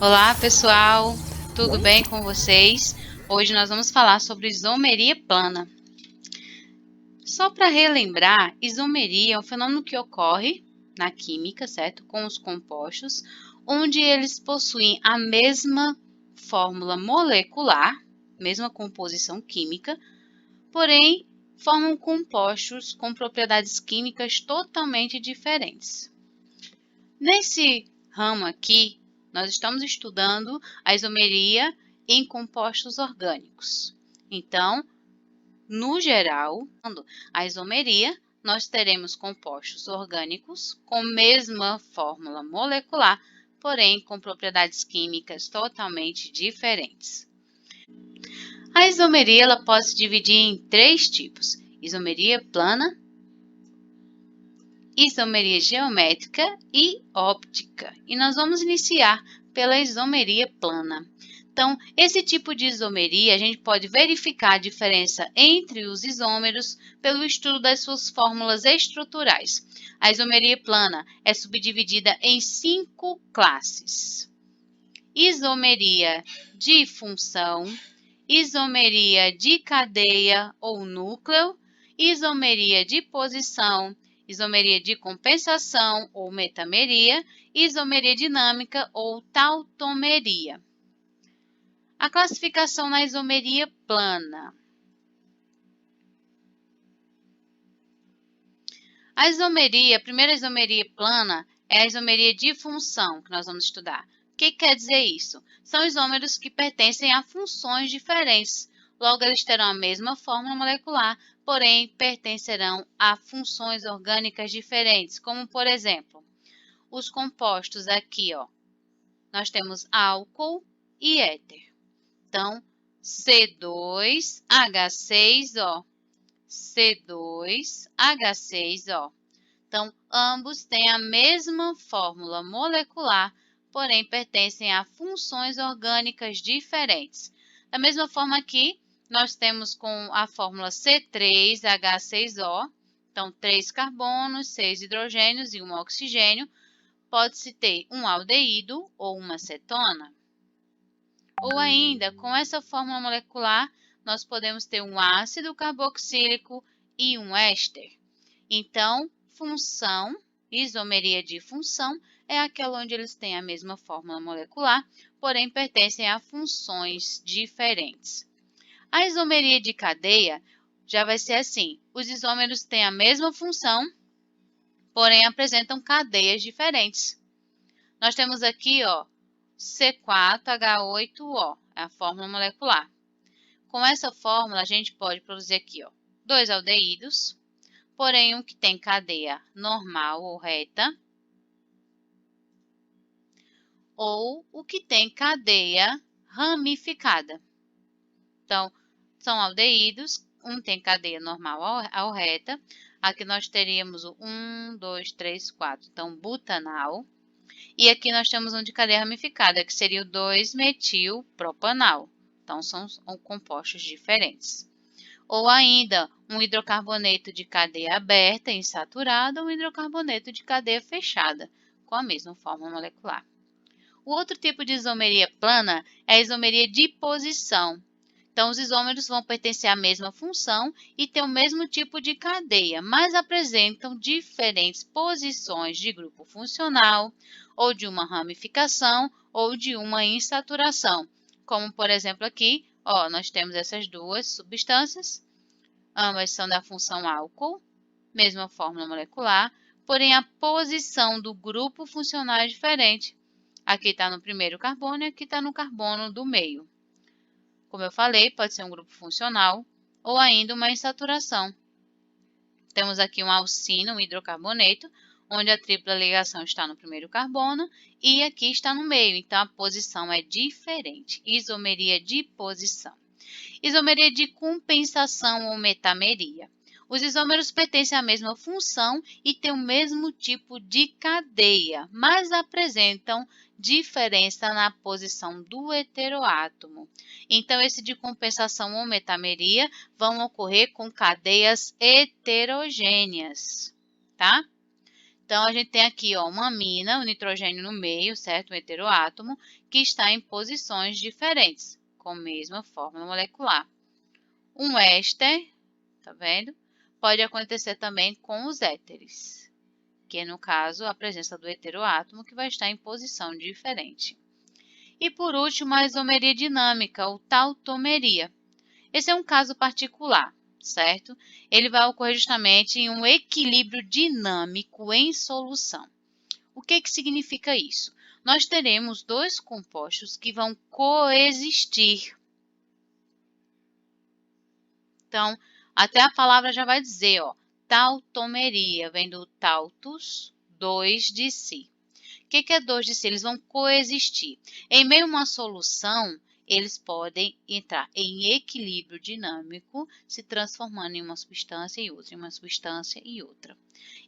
Olá, pessoal! Tudo bem com vocês? Hoje nós vamos falar sobre isomeria plana. Só para relembrar, isomeria é um fenômeno que ocorre na química, certo? Com os compostos, onde eles possuem a mesma fórmula molecular, mesma composição química, porém formam compostos com propriedades químicas totalmente diferentes. Nesse ramo aqui, nós estamos estudando a isomeria em compostos orgânicos. Então, no geral, a isomeria, nós teremos compostos orgânicos com a mesma fórmula molecular, porém com propriedades químicas totalmente diferentes. A isomeria ela pode se dividir em três tipos: isomeria plana, isomeria geométrica e óptica. E nós vamos iniciar pela isomeria plana. Então, esse tipo de isomeria, a gente pode verificar a diferença entre os isômeros pelo estudo das suas fórmulas estruturais. A isomeria plana é subdividida em 5 classes: isomeria de função, isomeria de cadeia ou núcleo, isomeria de posição, isomeria de compensação ou metameria, isomeria dinâmica ou tautomeria. A classificação na isomeria plana. A primeira isomeria plana é a isomeria de função, que nós vamos estudar. O que quer dizer isso? São isômeros que pertencem a funções diferentes. Logo, eles terão a mesma fórmula molecular, porém pertencerão a funções orgânicas diferentes, como, por exemplo, os compostos aqui, ó. Nós temos álcool e éter. Então, C2H6O. C2H6O. Então, ambos têm a mesma fórmula molecular, porém pertencem a funções orgânicas diferentes. Da mesma forma aqui, nós temos com a fórmula C3H6O, então 3 carbonos, 6 hidrogênios e 1 oxigênio, pode-se ter um aldeído ou uma cetona. Ou ainda, com essa fórmula molecular, nós podemos ter um ácido carboxílico e um éster. Então, função, isomeria de função, é aquela onde eles têm a mesma fórmula molecular, porém pertencem a funções diferentes. A isomeria de cadeia já vai ser assim: os isômeros têm a mesma função, porém apresentam cadeias diferentes. Nós temos aqui, ó, C4H8O, é a fórmula molecular. Com essa fórmula, a gente pode produzir aqui, ó, 2 aldeídos, porém um que tem cadeia normal ou reta, ou o que tem cadeia ramificada. Então, são aldeídos, um tem cadeia normal ou reta. Aqui nós teríamos o 1, 2, 3, 4, então butanal. E aqui nós temos um de cadeia ramificada, que seria o 2-metilpropanal. Então, são compostos diferentes. Ou ainda, um hidrocarboneto de cadeia aberta insaturada ou um hidrocarboneto de cadeia fechada, com a mesma fórmula molecular. O outro tipo de isomeria plana é a isomeria de posição. Então, os isômeros vão pertencer à mesma função e ter o mesmo tipo de cadeia, mas apresentam diferentes posições de grupo funcional, ou de uma ramificação, ou de uma insaturação. Como, por exemplo, aqui, ó, nós temos essas duas substâncias, ambas são da função álcool, mesma fórmula molecular, porém a posição do grupo funcional é diferente. Aqui está no primeiro carbono e aqui está no carbono do meio. Como eu falei, pode ser um grupo funcional ou ainda uma insaturação. Temos aqui um alcino, um hidrocarboneto, onde a tripla ligação está no primeiro carbono e aqui está no meio, então a posição é diferente. Isomeria de posição. Isomeria de compensação ou metameria. Os isômeros pertencem à mesma função e têm o mesmo tipo de cadeia, mas apresentam diferença na posição do heteroátomo. Então, esse de compensação ou metameria vão ocorrer com cadeias heterogêneas, tá? Então, a gente tem aqui ó, uma amina, o nitrogênio no meio, certo? Um heteroátomo, que está em posições diferentes, com a mesma fórmula molecular. Um éster, tá vendo? Pode acontecer também com os éteres, que é, no caso, a presença do heteroátomo, que vai estar em posição diferente. E, por último, a isomeria dinâmica, ou tautomeria. Esse é um caso particular, certo? Ele vai ocorrer justamente em um equilíbrio dinâmico em solução. O que significa isso? Nós teremos dois compostos que vão coexistir. Então, até a palavra já vai dizer, ó, tautomeria, vem do tautos, dois de si. O que é dois de si? Eles vão coexistir. Em meio a uma solução, eles podem entrar em equilíbrio dinâmico, se transformando em uma substância e outra, em uma substância e outra.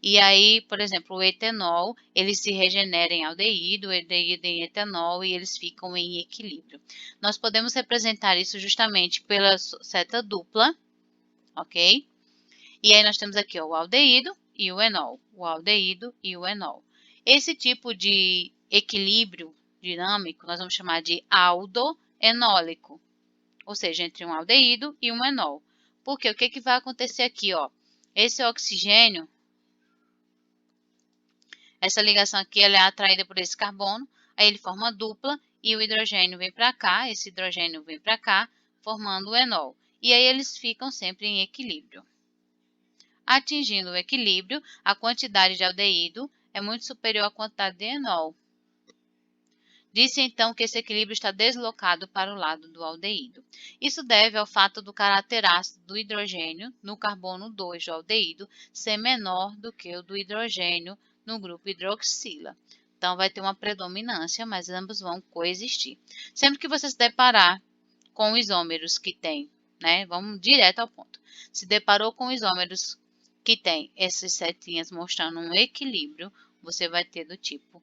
E aí, por exemplo, o etanol, ele se regenera em aldeído, o aldeído em etanol e eles ficam em equilíbrio. Nós podemos representar isso justamente pela seta dupla, ok? E aí nós temos aqui ó, o aldeído e o enol, o aldeído e o enol. Esse tipo de equilíbrio dinâmico nós vamos chamar de aldoenólico, ou seja, entre um aldeído e um enol. Porque o que vai acontecer aqui? Ó? Esse oxigênio, essa ligação aqui ela é atraída por esse carbono, aí ele forma dupla e o hidrogênio vem para cá, esse hidrogênio vem para cá, formando o enol. E aí eles ficam sempre em equilíbrio. Atingindo o equilíbrio, a quantidade de aldeído é muito superior à quantidade de enol. Disse então que esse equilíbrio está deslocado para o lado do aldeído. Isso deve ao fato do caráter ácido do hidrogênio no carbono 2 do aldeído ser menor do que o do hidrogênio no grupo hidroxila. Então, vai ter uma predominância, mas ambos vão coexistir. Sempre que você se deparar com isômeros que tem, né? Vamos direto ao ponto. Se deparou com isômeros que tem essas setinhas mostrando um equilíbrio, você vai ter do tipo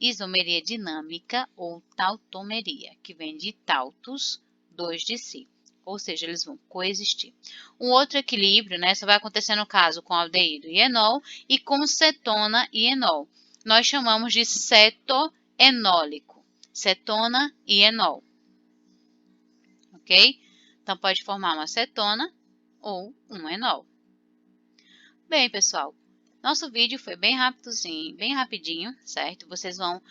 isomeria dinâmica ou tautomeria, que vem de tautos, dois de si. Ou seja, eles vão coexistir. Um outro equilíbrio, né, só vai acontecer no caso com aldeído e enol e com cetona e enol. Nós chamamos de cetoenólico. Cetona e enol. Ok? Então, pode formar uma cetona ou um enol. Bem, pessoal, nosso vídeo foi bem rápidozinho, bem rapidinho, certo? Vocês vão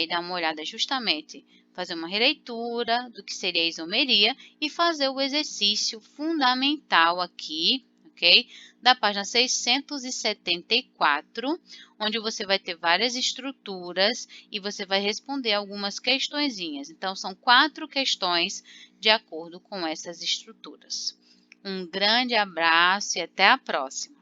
dar uma olhada justamente, fazer uma releitura do que seria a isomeria e fazer o exercício fundamental aqui, ok? Da página 674, onde você vai ter várias estruturas e você vai responder algumas questõezinhas. Então, são 4 questões de acordo com essas estruturas. Um grande abraço e até a próxima!